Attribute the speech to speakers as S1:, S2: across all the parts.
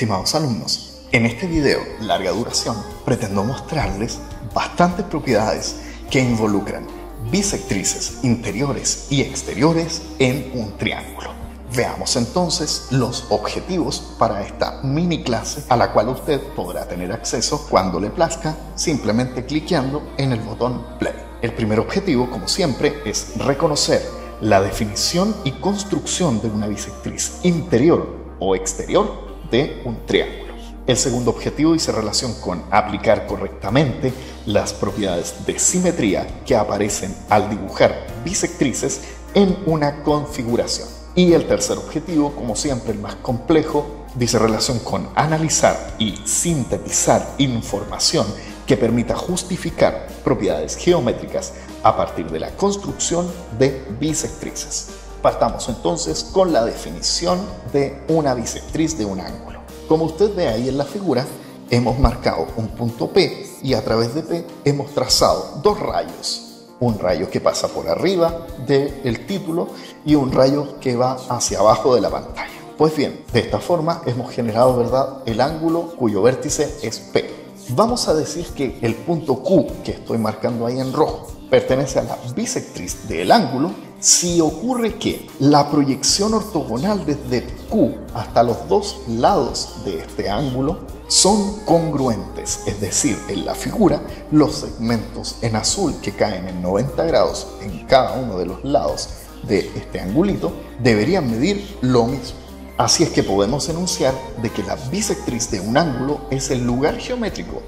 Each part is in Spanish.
S1: Estimados alumnos, en este video, larga duración, pretendo mostrarles bastantes propiedades que involucran bisectrices interiores y exteriores en un triángulo. Veamos entonces los objetivos para esta mini clase a la cual usted podrá tener acceso cuando le plazca, simplemente cliqueando en el botón play. El primer objetivo, como siempre, es reconocer la definición y construcción de una bisectriz interior o exterior de un triángulo. El segundo objetivo dice relación con aplicar correctamente las propiedades de simetría que aparecen al dibujar bisectrices en una configuración. Y el tercer objetivo, como siempre el más complejo, dice relación con analizar y sintetizar información que permita justificar propiedades geométricas a partir de la construcción de bisectrices. Partamos entonces con la definición de una bisectriz de un ángulo. Como usted ve ahí en la figura, hemos marcado un punto P y a través de P hemos trazado dos rayos. Un rayo que pasa por arriba del título y un rayo que va hacia abajo de la pantalla. Pues bien, de esta forma hemos generado, ¿verdad?, el ángulo cuyo vértice es P. Vamos a decir que el punto Q que estoy marcando ahí en rojo pertenece a la bisectriz del ángulo si ocurre que la proyección ortogonal desde Q hasta los dos lados de este ángulo son congruentes, es decir, en la figura los segmentos en azul que caen en 90 grados en cada uno de los lados de este angulito deberían medir lo mismo. Así es que podemos enunciar de que la bisectriz de un ángulo es el lugar geométrico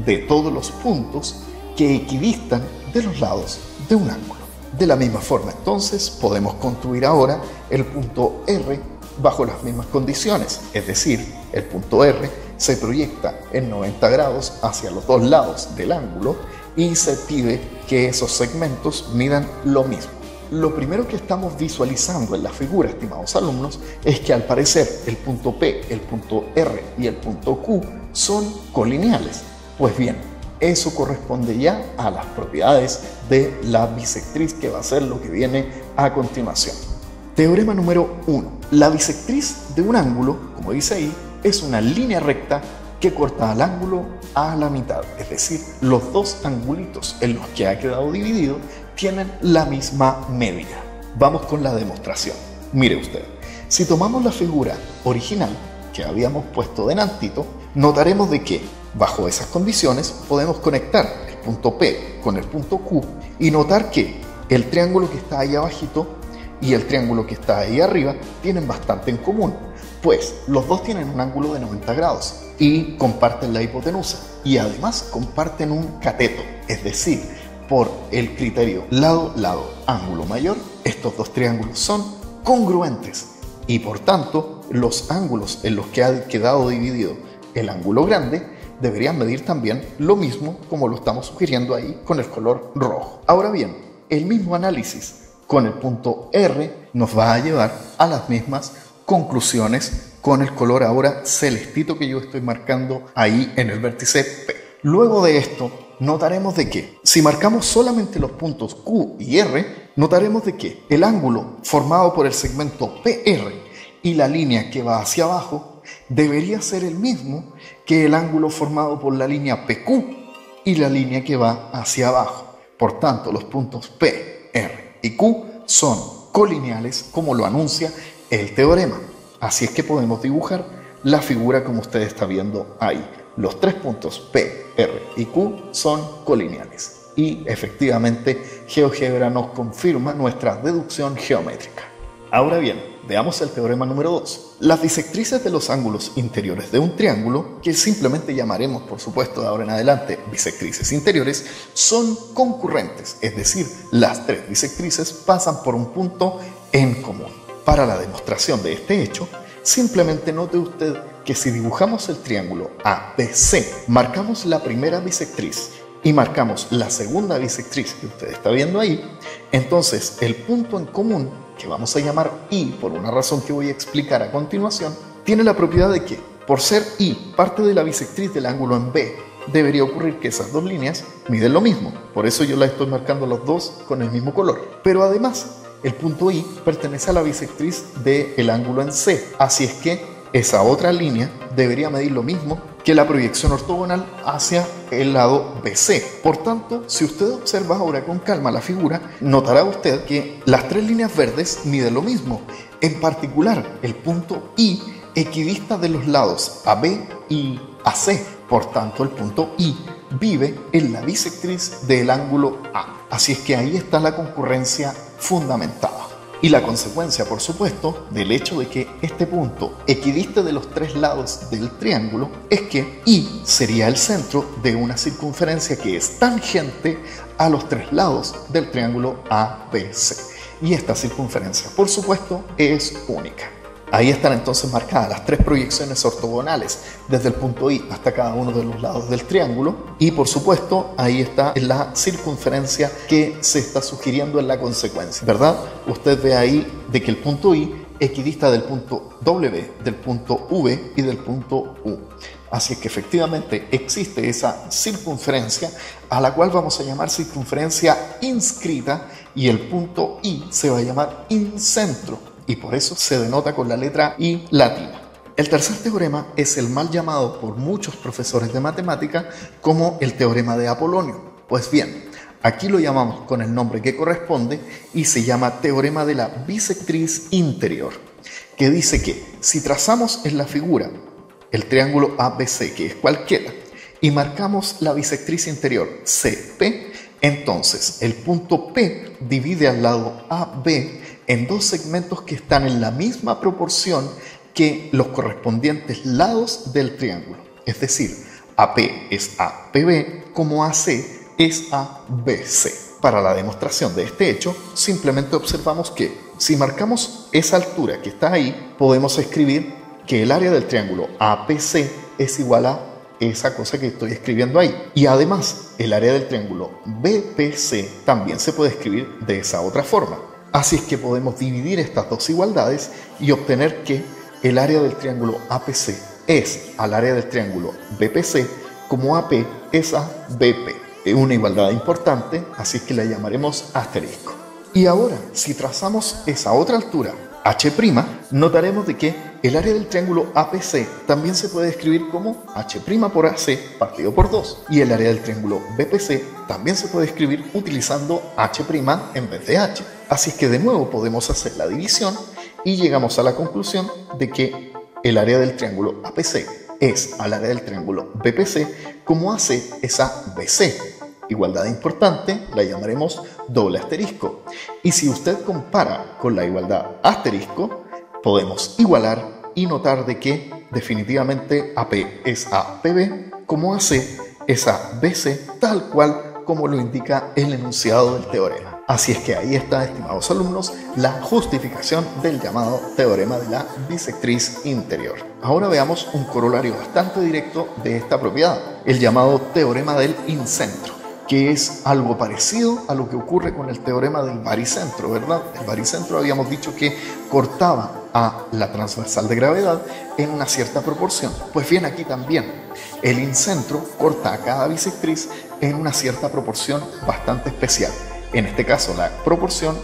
S1: de todos los puntos que equidistan de los lados de un ángulo. De la misma forma, entonces, podemos construir ahora el punto R bajo las mismas condiciones, es decir, el punto R se proyecta en 90 grados hacia los dos lados del ángulo y se pide que esos segmentos midan lo mismo. Lo primero que estamos visualizando en la figura, estimados alumnos, es que al parecer el punto P, el punto R y el punto Q son colineales. Pues bien, eso corresponde ya a las propiedades de la bisectriz, que va a ser lo que viene a continuación. Teorema número 1. La bisectriz de un ángulo, como dice ahí, es una línea recta que corta al ángulo a la mitad. Es decir, los dos angulitos en los que ha quedado dividido tienen la misma medida. Vamos con la demostración. Mire usted, si tomamos la figura original que habíamos puesto delantito, notaremos de que bajo esas condiciones podemos conectar el punto P con el punto Q y notar que el triángulo que está ahí abajito y el triángulo que está ahí arriba tienen bastante en común, pues los dos tienen un ángulo de 90 grados y comparten la hipotenusa y además comparten un cateto, es decir, por el criterio lado-lado, ángulo mayor, estos dos triángulos son congruentes y por tanto los ángulos en los que ha quedado dividido el ángulo grande deberían medir también lo mismo, como lo estamos sugiriendo ahí con el color rojo. Ahora bien, el mismo análisis con el punto R nos va a llevar a las mismas conclusiones con el color ahora celestito que yo estoy marcando ahí en el vértice P. Luego de esto, notaremos de que si marcamos solamente los puntos Q y R, notaremos de que el ángulo formado por el segmento PR y la línea que va hacia abajo debería ser el mismo que el ángulo formado por la línea PQ y la línea que va hacia abajo. Por tanto, los puntos P, R y Q son colineales, como lo anuncia el teorema. Así es que podemos dibujar la figura como usted está viendo ahí. Los tres puntos P, R y Q son colineales. Y efectivamente, GeoGebra nos confirma nuestra deducción geométrica. Ahora bien, veamos el teorema número 2. Las bisectrices de los ángulos interiores de un triángulo, que simplemente llamaremos, por supuesto, de ahora en adelante bisectrices interiores, son concurrentes, es decir, las tres bisectrices pasan por un punto en común. Para la demostración de este hecho, simplemente note usted que si dibujamos el triángulo ABC, marcamos la primera bisectriz y marcamos la segunda bisectriz que usted está viendo ahí, entonces el punto en común, que vamos a llamar I por una razón que voy a explicar a continuación, tiene la propiedad de que, por ser I parte de la bisectriz del ángulo en B, debería ocurrir que esas dos líneas miden lo mismo. Por eso yo la estoy marcando los dos con el mismo color. Pero además, el punto I pertenece a la bisectriz del ángulo en C, así es que esa otra línea debería medir lo mismo que la proyección ortogonal hacia el lado BC. Por tanto, si usted observa ahora con calma la figura, notará usted que las tres líneas verdes miden lo mismo. En particular, el punto I equidista de los lados AB y AC. Por tanto, el punto I vive en la bisectriz del ángulo A. Así es que ahí está la concurrencia fundamentada. Y la consecuencia, por supuesto, del hecho de que este punto equidiste de los tres lados del triángulo es que I sería el centro de una circunferencia que es tangente a los tres lados del triángulo ABC. Y esta circunferencia, por supuesto, es única. Ahí están entonces marcadas las tres proyecciones ortogonales desde el punto I hasta cada uno de los lados del triángulo y por supuesto ahí está la circunferencia que se está sugiriendo en la consecuencia, ¿verdad? Usted ve ahí de que el punto I equidista del punto W, del punto V y del punto U. Así es que efectivamente existe esa circunferencia a la cual vamos a llamar circunferencia inscrita y el punto I se va a llamar incentro. Y por eso se denota con la letra I latina. El tercer teorema es el mal llamado por muchos profesores de matemática como el teorema de Apolonio. Pues bien, aquí lo llamamos con el nombre que corresponde y se llama teorema de la bisectriz interior, que dice que si trazamos en la figura el triángulo ABC, que es cualquiera, y marcamos la bisectriz interior CP, entonces el punto P divide al lado AB en dos segmentos que están en la misma proporción que los correspondientes lados del triángulo. Es decir, AP es APB como AC es ABC. Para la demostración de este hecho, simplemente observamos que si marcamos esa altura que está ahí, podemos escribir que el área del triángulo APC es igual a esa cosa que estoy escribiendo ahí. Y además, el área del triángulo BPC también se puede escribir de esa otra forma. Así es que podemos dividir estas dos igualdades y obtener que el área del triángulo APC es al área del triángulo BPC como AP es a BP. Es una igualdad importante, así es que la llamaremos asterisco. Y ahora, si trazamos esa otra altura, H', notaremos de que el área del triángulo APC también se puede escribir como H' por AC partido por 2. Y el área del triángulo BPC también se puede escribir utilizando H' en vez de H. Así es que de nuevo podemos hacer la división y llegamos a la conclusión de que el área del triángulo APC es al área del triángulo BPC como AC es a BC. Igualdad importante, la llamaremos doble asterisco. Y si usted compara con la igualdad asterisco, podemos igualar y notar de que definitivamente AP es a PB como AC es a BC, tal cual como lo indica el enunciado del teorema. Así es que ahí está, estimados alumnos, la justificación del llamado teorema de la bisectriz interior. Ahora veamos un corolario bastante directo de esta propiedad, el llamado teorema del incentro, que es algo parecido a lo que ocurre con el teorema del baricentro, ¿verdad? El baricentro habíamos dicho que cortaba a la transversal de gravedad en una cierta proporción. Pues bien, aquí también el incentro corta a cada bisectriz en una cierta proporción bastante especial. En este caso, la proporción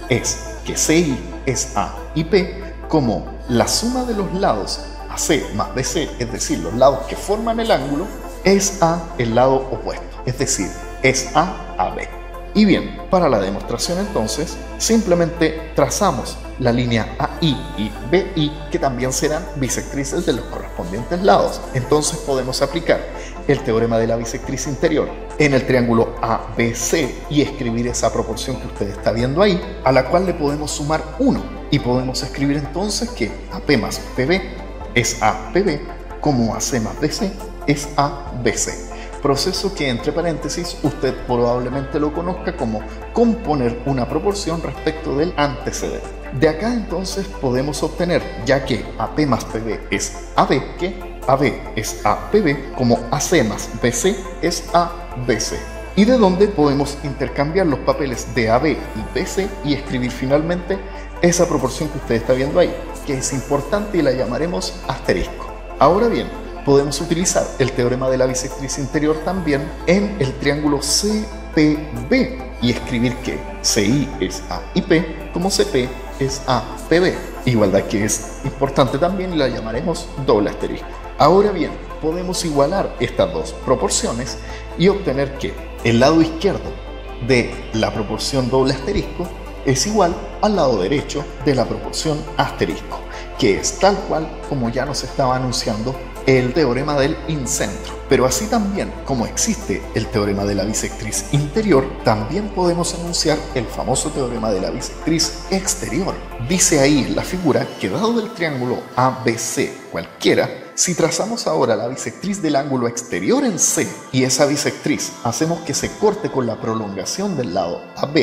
S1: es que CI es A y P como la suma de los lados AC más BC, es decir, los lados que forman el ángulo, es a el lado opuesto, es decir, es a B. Y bien, para la demostración entonces, simplemente trazamos la línea AI y BI, que también serán bisectrices de los correspondientes lados. Entonces podemos aplicar el teorema de la bisectriz interior en el triángulo ABC y escribir esa proporción que usted está viendo ahí, a la cual le podemos sumar 1. Y podemos escribir entonces que AP más PB es APB como AC más BC es ABC. Proceso que, entre paréntesis, usted probablemente lo conozca como componer una proporción respecto del antecedente. De acá entonces podemos obtener, ya que AP más PB es AB, que AB es APB como AC más BC es ABC. Y de donde podemos intercambiar los papeles de AB y BC y escribir finalmente esa proporción que usted está viendo ahí, que es importante y la llamaremos asterisco. Ahora bien, podemos utilizar el teorema de la bisectriz interior también en el triángulo CPB y escribir que CI es A y P como CP es A, PB. Igualdad que es importante también y la llamaremos doble asterisco. Ahora bien, podemos igualar estas dos proporciones y obtener que el lado izquierdo de la proporción doble asterisco es igual al lado derecho de la proporción asterisco, que es tal cual como ya nos estaba anunciando el teorema del incentro. Pero así también como existe el teorema de la bisectriz interior, también podemos enunciar el famoso teorema de la bisectriz exterior. Dice ahí en la figura que dado el triángulo ABC cualquiera, si trazamos ahora la bisectriz del ángulo exterior en C y esa bisectriz hacemos que se corte con la prolongación del lado AB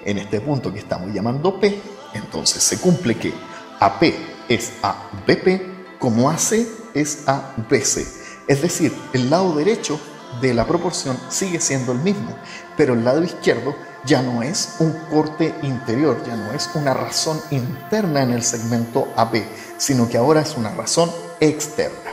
S1: en este punto que estamos llamando P, entonces se cumple que AP es a BP como AC es a BC. Es decir, el lado derecho de la proporción sigue siendo el mismo, pero el lado izquierdo ya no es un corte interior, ya no es una razón interna en el segmento AB, sino que ahora es una razón externa,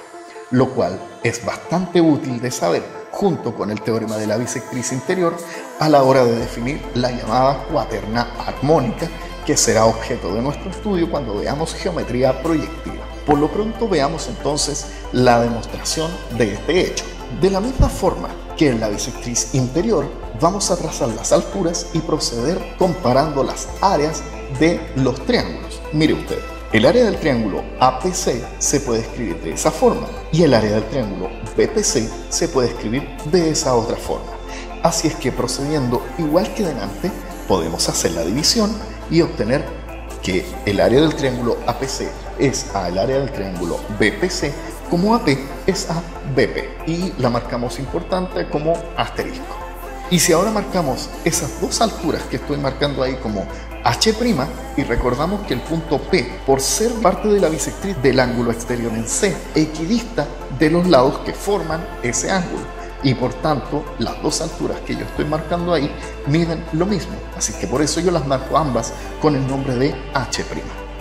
S1: lo cual es bastante útil de saber junto con el teorema de la bisectriz interior a la hora de definir la llamada cuaterna armónica, que será objeto de nuestro estudio cuando veamos geometría proyectiva. Por lo pronto veamos entonces la demostración de este hecho. De la misma forma que en la bisectriz interior, vamos a trazar las alturas y proceder comparando las áreas de los triángulos. Mire usted, el área del triángulo APC se puede escribir de esa forma y el área del triángulo BPC se puede escribir de esa otra forma. Así es que procediendo igual que delante, podemos hacer la división y obtener que el área del triángulo APC es al área del triángulo BPC como AP es a BP y la marcamos importante como asterisco. Y si ahora marcamos esas dos alturas que estoy marcando ahí como H' y recordamos que el punto P, por ser parte de la bisectriz del ángulo exterior en C, equidista de los lados que forman ese ángulo. Y por tanto, las dos alturas que yo estoy marcando ahí miden lo mismo. Así que por eso yo las marco ambas con el nombre de H'.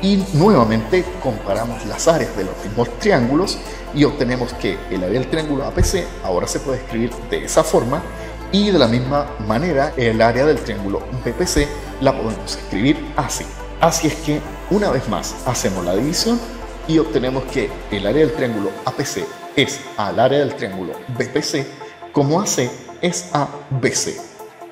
S1: Y nuevamente comparamos las áreas de los mismos triángulos y obtenemos que el área del triángulo APC ahora se puede escribir de esa forma y de la misma manera el área del triángulo BPC la podemos escribir así. Así es que una vez más hacemos la división y obtenemos que el área del triángulo APC es al área del triángulo BPC como AC es a BC.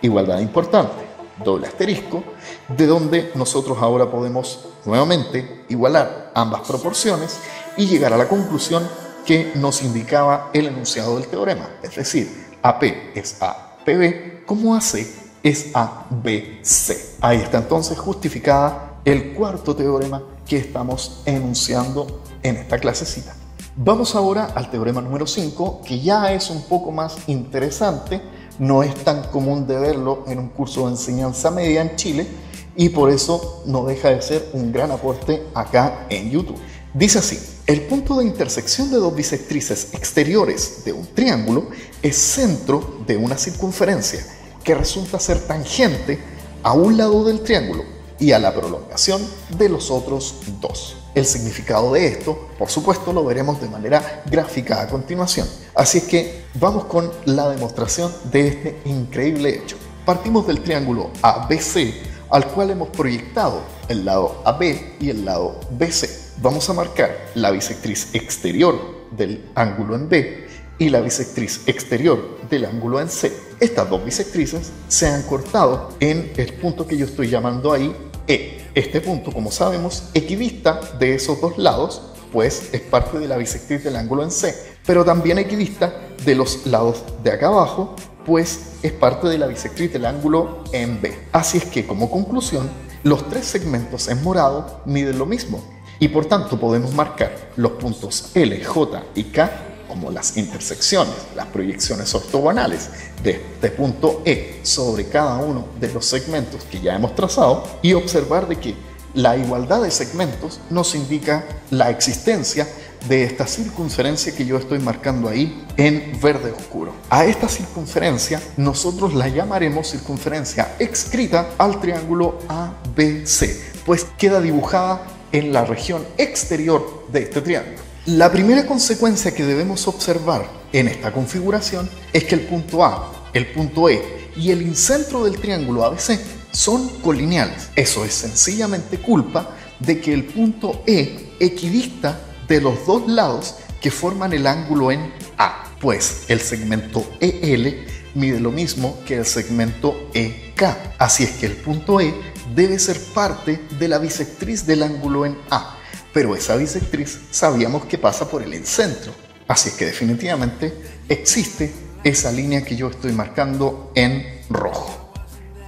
S1: Igualdad importante, doble asterisco, de donde nosotros ahora podemos nuevamente igualar ambas proporciones y llegar a la conclusión que nos indicaba el enunciado del teorema, es decir, AP es a PB como AC es a BC. Ahí está entonces justificada el cuarto teorema que estamos enunciando en esta clasecita. Vamos ahora al teorema número 5, que ya es un poco más interesante, no es tan común de verlo en un curso de enseñanza media en Chile y por eso no deja de ser un gran aporte acá en YouTube. Dice así: el punto de intersección de dos bisectrices exteriores de un triángulo es centro de una circunferencia que resulta ser tangente a un lado del triángulo y a la prolongación de los otros dos. El significado de esto, por supuesto, lo veremos de manera gráfica a continuación. Así es que vamos con la demostración de este increíble hecho. Partimos del triángulo ABC, al cual hemos proyectado el lado AB y el lado BC. Vamos a marcar la bisectriz exterior del ángulo en B y la bisectriz exterior del ángulo en C. Estas dos bisectrices se han cortado en el punto que yo estoy llamando ahí E. Este punto, como sabemos, equidista de esos dos lados, pues es parte de la bisectriz del ángulo en C, pero también equidista de los lados de acá abajo, pues es parte de la bisectriz del ángulo en B. Así es que, como conclusión, los tres segmentos en morado miden lo mismo y por tanto podemos marcar los puntos L, J y K como las intersecciones, las proyecciones ortogonales de este punto E sobre cada uno de los segmentos que ya hemos trazado y observar de que la igualdad de segmentos nos indica la existencia de esta circunferencia que yo estoy marcando ahí en verde oscuro. A esta circunferencia nosotros la llamaremos circunferencia adscrita al triángulo ABC, pues queda dibujada en la región exterior de este triángulo. La primera consecuencia que debemos observar en esta configuración es que el punto A, el punto E y el incentro del triángulo ABC son colineales. Eso es sencillamente culpa de que el punto E equidista de los dos lados que forman el ángulo en A, pues el segmento EL mide lo mismo que el segmento EK. Así es que el punto E debe ser parte de la bisectriz del ángulo en A, pero esa bisectriz sabíamos que pasa por el incentro. Así es que definitivamente existe esa línea que yo estoy marcando en rojo.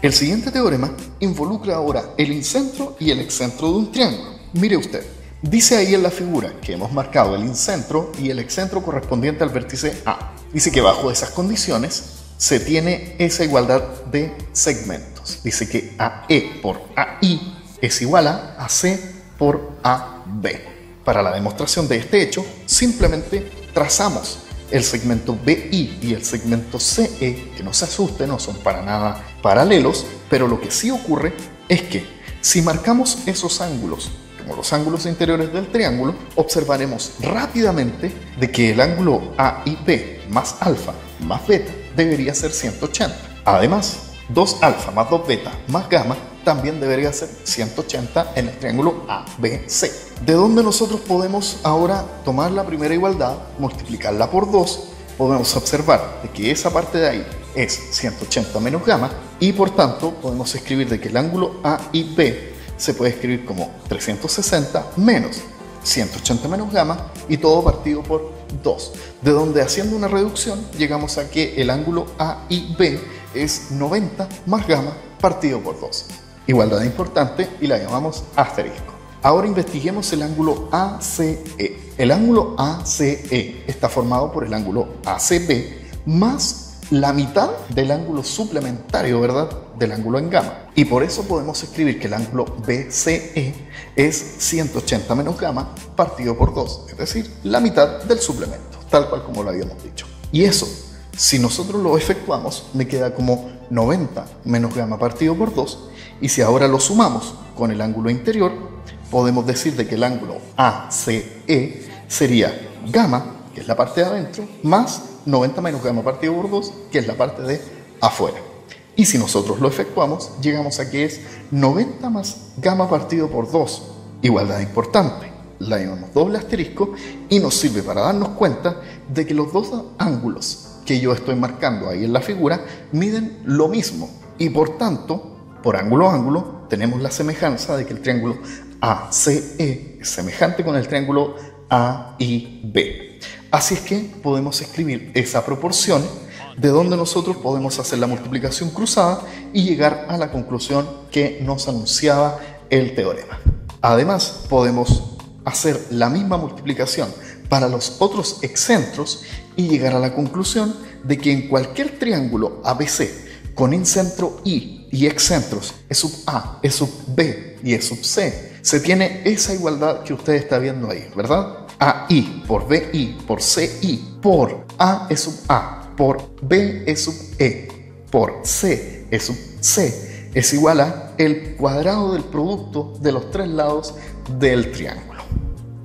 S1: El siguiente teorema involucra ahora el incentro y el excentro de un triángulo. Mire usted, dice ahí en la figura que hemos marcado el incentro y el excentro correspondiente al vértice A. Dice que bajo esas condiciones se tiene esa igualdad de segmentos. Dice que AE por AI es igual a AC por AB. Para la demostración de este hecho, simplemente trazamos el segmento BI y el segmento CE, que no se asusten, no son para nada paralelos, pero lo que sí ocurre es que si marcamos esos ángulos como los ángulos interiores del triángulo, observaremos rápidamente de que el ángulo AIB más alfa más beta debería ser 180. Además, 2 alfa más 2 beta más gamma también debería ser 180 en el triángulo ABC. De donde nosotros podemos ahora tomar la primera igualdad, multiplicarla por 2, podemos observar de que esa parte de ahí es 180 menos gamma y por tanto podemos escribir de que el ángulo AIB se puede escribir como 360 menos 180 menos gamma y todo partido por 2. De donde haciendo una reducción llegamos a que el ángulo AIB es 90 más gamma partido por 2. Igualdad importante y la llamamos asterisco. Ahora investiguemos el ángulo ACE. El ángulo ACE está formado por el ángulo ACB más la mitad del ángulo suplementario, ¿verdad?, del ángulo en gamma. Y por eso podemos escribir que el ángulo BCE es 180 menos gamma partido por 2, es decir, la mitad del suplemento, tal cual como lo habíamos dicho. Y eso, si nosotros lo efectuamos, me queda como 90 menos gamma partido por 2, y si ahora lo sumamos con el ángulo interior, podemos decir de que el ángulo ACE sería gamma, que es la parte de adentro, más 90 menos gamma partido por 2, que es la parte de afuera. Y si nosotros lo efectuamos, llegamos a que es 90 más gamma partido por 2. Igualdad importante. La llamamos doble asterisco y nos sirve para darnos cuenta de que los dos ángulos que yo estoy marcando ahí en la figura miden lo mismo. Y por tanto, por ángulo a ángulo, tenemos la semejanza de que el triángulo ACE es semejante con el triángulo AIB. Así es que podemos escribir esa proporción de donde nosotros podemos hacer la multiplicación cruzada y llegar a la conclusión que nos anunciaba el teorema. Además, podemos hacer la misma multiplicación para los otros excentros y llegar a la conclusión de que en cualquier triángulo ABC con incentro I y excentros E sub A, E sub B y E sub C, se tiene esa igualdad que usted está viendo ahí, ¿verdad? AI por BI por CI por A E sub A por B E sub E por C E sub C es igual a el cuadrado del producto de los tres lados del triángulo.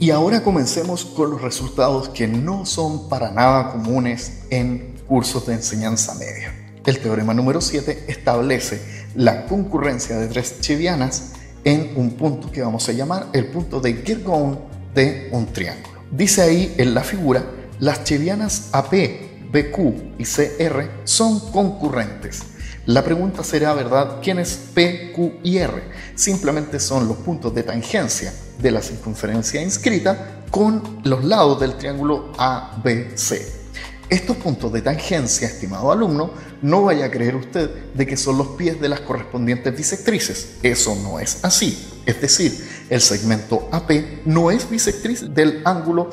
S1: Y ahora comencemos con los resultados que no son para nada comunes en cursos de enseñanza media. El teorema número 7 establece la concurrencia de tres chevianas en un punto que vamos a llamar el punto de Girgaud de un triángulo. Dice ahí en la figura, las chevianas AP, BQ y CR son concurrentes. La pregunta será, ¿verdad?, ¿quién es P, Q y R? Simplemente son los puntos de tangencia de la circunferencia inscrita con los lados del triángulo ABC. Estos puntos de tangencia, estimado alumno, no vaya a creer usted de que son los pies de las correspondientes bisectrices. Eso no es así. Es decir, el segmento AP no es bisectriz del ángulo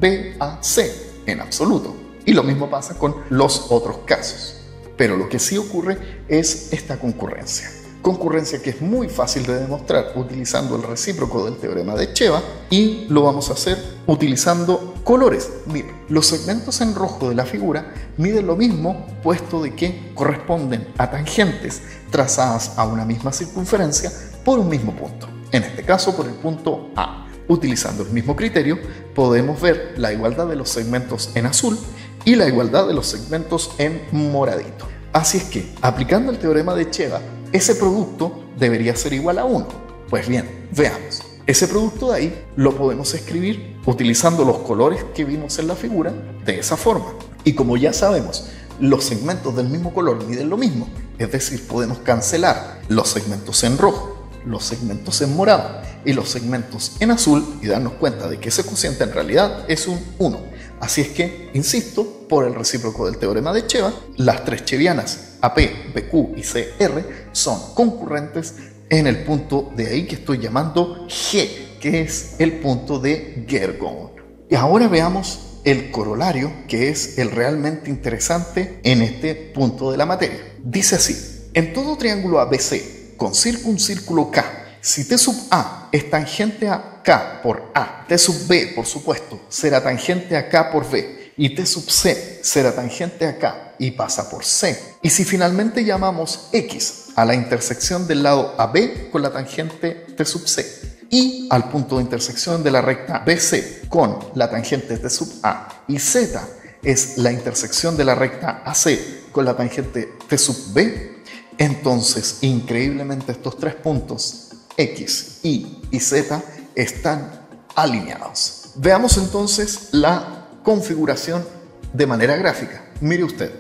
S1: BAC en absoluto. Y lo mismo pasa con los otros casos. Pero lo que sí ocurre es esta concurrencia. Concurrencia que es muy fácil de demostrar utilizando el recíproco del teorema de Cheva, y lo vamos a hacer utilizando colores. Miren, los segmentos en rojo de la figura miden lo mismo, puesto de que corresponden a tangentes trazadas a una misma circunferencia por un mismo punto. En este caso por el punto A. Utilizando el mismo criterio podemos ver la igualdad de los segmentos en azul y la igualdad de los segmentos en moradito. Así es que, aplicando el teorema de Cheva, ese producto debería ser igual a 1. Pues bien, veamos. Ese producto de ahí lo podemos escribir utilizando los colores que vimos en la figura de esa forma. Y como ya sabemos, los segmentos del mismo color miden lo mismo, es decir, podemos cancelar los segmentos en rojo, los segmentos en morado y los segmentos en azul y darnos cuenta de que ese cociente en realidad es un 1. Así es que, insisto, por el recíproco del teorema de Cheva, las tres chevianas AP, BQ y CR son concurrentes en el punto de ahí que estoy llamando G, que es el punto de Gergonne. Y ahora veamos el corolario, que es el realmente interesante en este punto de la materia. Dice así: en todo triángulo ABC con circuncírculo K, si T sub A es tangente a K por A, T sub B, por supuesto, será tangente a K por B, y T sub C será tangente a K y pasa por C. Y si finalmente llamamos X a la intersección del lado AB con la tangente T sub C, y al punto de intersección de la recta BC con la tangente T sub A, y Z es la intersección de la recta AC con la tangente T sub B, entonces increíblemente estos tres puntos X, Y y Z están alineados. Veamos entonces la configuración de manera gráfica. Mire usted,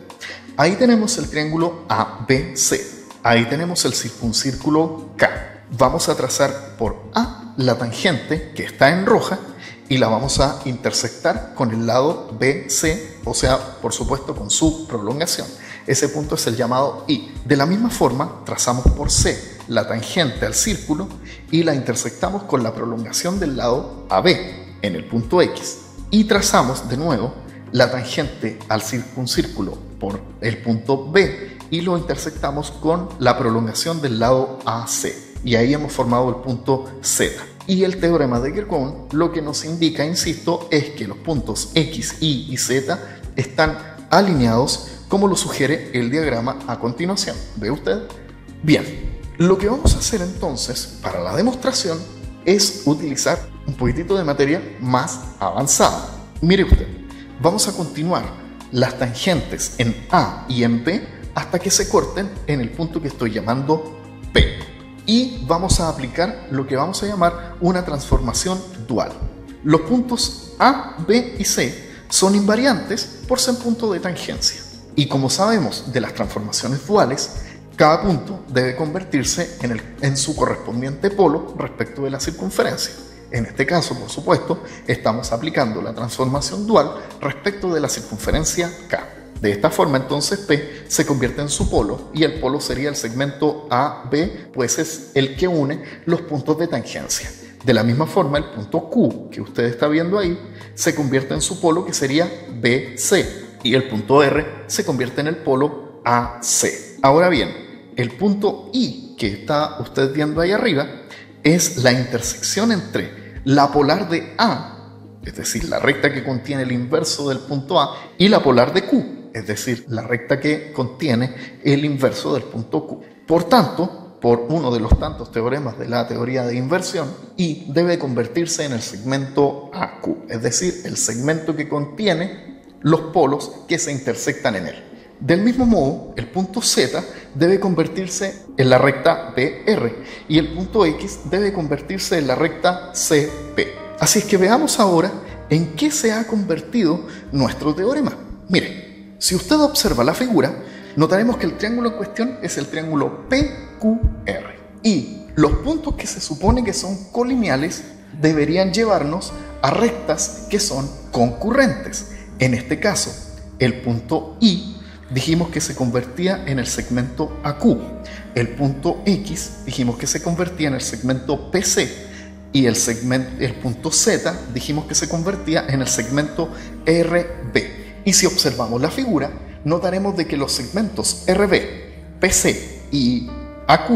S1: ahí tenemos el triángulo ABC, ahí tenemos el circuncírculo K. Vamos a trazar por A la tangente que está en roja y la vamos a intersectar con el lado BC, o sea, por supuesto con su prolongación. Ese punto es el llamado I. De la misma forma, trazamos por C la tangente al círculo y la intersectamos con la prolongación del lado AB en el punto X. Y trazamos de nuevo la tangente al circuncírculo por el punto B y lo intersectamos con la prolongación del lado AC. Y ahí hemos formado el punto Z. Y el teorema de Gergonne lo que nos indica, insisto, es que los puntos X, Y y Z están alineados como lo sugiere el diagrama a continuación. ¿Ve usted? Bien, lo que vamos a hacer entonces para la demostración es utilizar un poquitito de materia más avanzada. Mire usted, vamos a continuar las tangentes en A y en B hasta que se corten en el punto que estoy llamando P. Y vamos a aplicar lo que vamos a llamar una transformación dual. Los puntos A, B y C son invariantes por ser punto de tangencia. Y como sabemos de las transformaciones duales, cada punto debe convertirse en su correspondiente polo respecto de la circunferencia. En este caso, por supuesto, estamos aplicando la transformación dual respecto de la circunferencia K. De esta forma, entonces, P se convierte en su polo y el polo sería el segmento AB, pues es el que une los puntos de tangencia. De la misma forma, el punto Q que usted está viendo ahí se convierte en su polo, que sería BC, y el punto R se convierte en el polo AC. Ahora bien, el punto I que está usted viendo ahí arriba es la intersección entre la polar de A, es decir, la recta que contiene el inverso del punto A, y la polar de Q, es decir, la recta que contiene el inverso del punto Q. Por tanto, por uno de los tantos teoremas de la teoría de inversión, I debe convertirse en el segmento AQ, es decir, el segmento que contiene los polos que se intersectan en él. Del mismo modo, el punto Z debe convertirse en la recta BR y el punto X debe convertirse en la recta CP. Así es que veamos ahora en qué se ha convertido nuestro teorema. Mire, si usted observa la figura, notaremos que el triángulo en cuestión es el triángulo PQR. Y los puntos que se supone que son colineales deberían llevarnos a rectas que son concurrentes. En este caso, el punto I dijimos que se convertía en el segmento AQ. El punto X dijimos que se convertía en el segmento PC. Y el punto Z dijimos que se convertía en el segmento RB. Y si observamos la figura, notaremos de que los segmentos RB, PC y AQ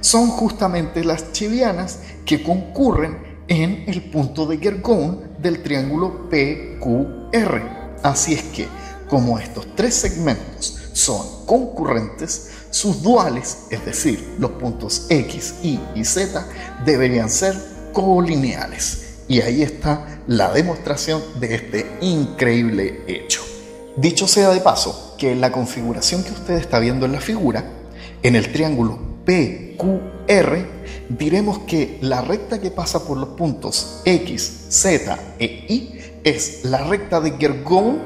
S1: son justamente las chevianas que concurren en el punto de Gergonne del triángulo PQR. Así es que, como estos tres segmentos son concurrentes, sus duales, es decir, los puntos X, Y y Z, deberían ser colineales. Y ahí está la demostración de este increíble hecho. Dicho sea de paso, que en la configuración que usted está viendo en la figura, en el triángulo PQR, R, diremos que la recta que pasa por los puntos X, Z e Y es la recta de Gergonne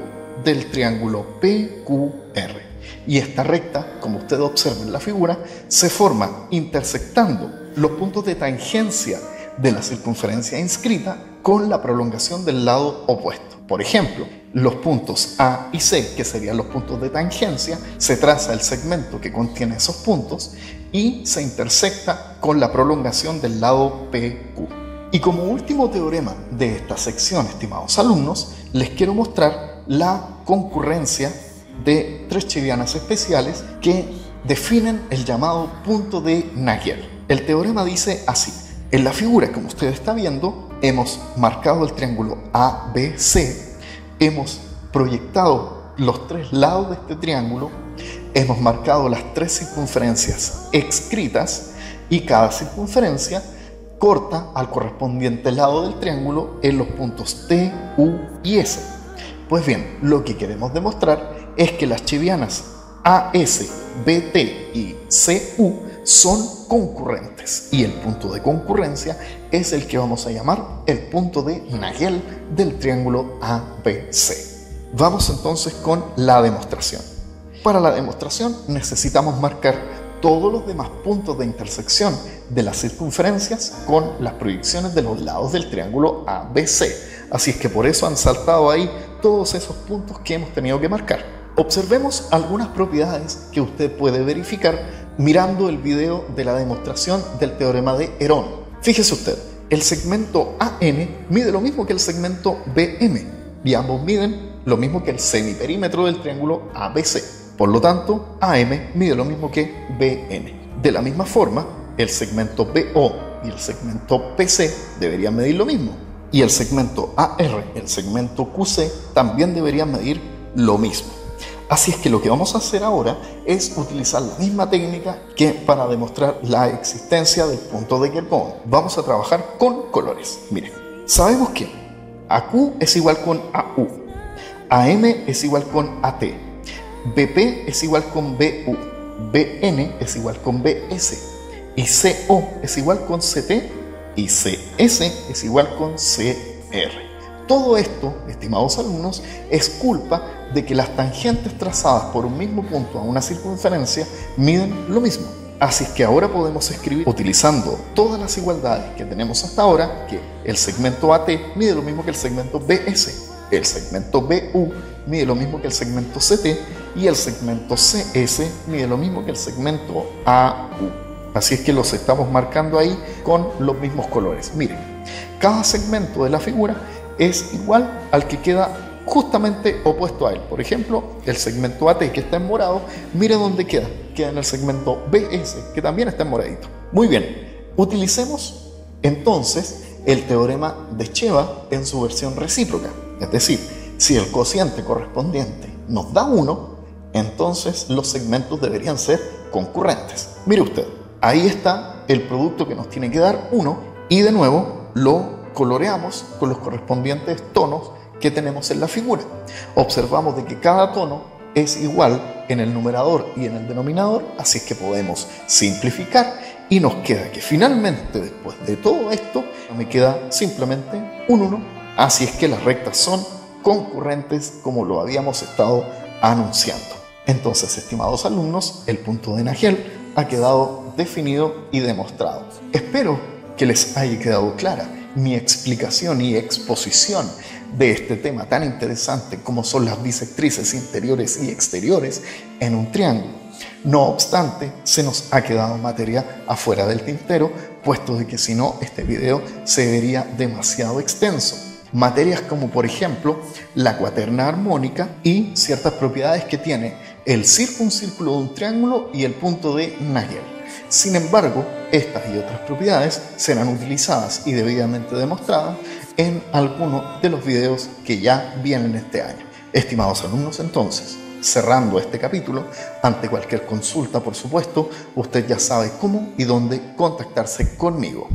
S1: del triángulo PQR. Y esta recta, como usted observa en la figura, se forma intersectando los puntos de tangencia de la circunferencia inscrita con la prolongación del lado opuesto. Por ejemplo, los puntos A y C, que serían los puntos de tangencia, se traza el segmento que contiene esos puntos y se intersecta con la prolongación del lado PQ. Y como último teorema de esta sección, estimados alumnos, les quiero mostrar la concurrencia de tres chivianas especiales que definen el llamado punto de Nagel. El teorema dice así: en la figura, como usted está viendo, hemos marcado el triángulo ABC, hemos proyectado los tres lados de este triángulo, hemos marcado las tres circunferencias escritas y cada circunferencia corta al correspondiente lado del triángulo en los puntos T, U y S. Pues bien, lo que queremos demostrar es que las chivianas AS, BT y CU son concurrentes y el punto de concurrencia es el que vamos a llamar el punto de Nagel del triángulo ABC. Vamos entonces con la demostración. Para la demostración necesitamos marcar todos los demás puntos de intersección de las circunferencias con las proyecciones de los lados del triángulo ABC. Así es que por eso han saltado ahí todos esos puntos que hemos tenido que marcar. Observemos algunas propiedades que usted puede verificar mirando el video de la demostración del teorema de Herón. Fíjese usted, el segmento AN mide lo mismo que el segmento BM y ambos miden lo mismo que el semiperímetro del triángulo ABC. Por lo tanto, AM mide lo mismo que BN. De la misma forma, el segmento BO y el segmento PC deberían medir lo mismo. Y el segmento AR, el segmento QC, también deberían medir lo mismo. Así es que lo que vamos a hacer ahora es utilizar la misma técnica que para demostrar la existencia del punto de Gergonne. Vamos a trabajar con colores. Miren, sabemos que AQ es igual con AU, AM es igual con AT, BP es igual con BU, BN es igual con BS, y CO es igual con CT, y CS es igual con CR. Todo esto, estimados alumnos, es culpa de que las tangentes trazadas por un mismo punto a una circunferencia miden lo mismo. Así es que ahora podemos escribir utilizando todas las igualdades que tenemos hasta ahora, que el segmento AT mide lo mismo que el segmento BS, el segmento BU mide lo mismo que el segmento CT y el segmento CS mide lo mismo que el segmento AU. Así es que los estamos marcando ahí con los mismos colores. Miren, cada segmento de la figura es igual al que queda justamente opuesto a él. Por ejemplo, el segmento AT, que está en morado, mire dónde queda. Queda en el segmento BS, que también está en moradito. Muy bien, utilicemos entonces el teorema de Cheva en su versión recíproca. Es decir, si el cociente correspondiente nos da 1, entonces los segmentos deberían ser concurrentes. Mire usted, ahí está el producto que nos tiene que dar 1 y de nuevo lo coloreamos con los correspondientes tonos que tenemos en la figura. Observamos de que cada tono es igual en el numerador y en el denominador, así es que podemos simplificar y nos queda que finalmente, después de todo esto, me queda simplemente un 1. Así es que las rectas son concurrentes como lo habíamos estado anunciando. Entonces, estimados alumnos, el punto de Nagel ha quedado definido y demostrado. Espero que les haya quedado clara mi explicación y exposición de este tema tan interesante como son las bisectrices interiores y exteriores en un triángulo. No obstante, se nos ha quedado materia afuera del tintero, puesto de que si no, este video se vería demasiado extenso. Materias como, por ejemplo, la cuaterna armónica y ciertas propiedades que tiene el circuncírculo de un triángulo y el punto de Nagel. Sin embargo, estas y otras propiedades serán utilizadas y debidamente demostradas en algunos de los videos que ya vienen este año. Estimados alumnos, entonces, cerrando este capítulo, ante cualquier consulta, por supuesto, usted ya sabe cómo y dónde contactarse conmigo.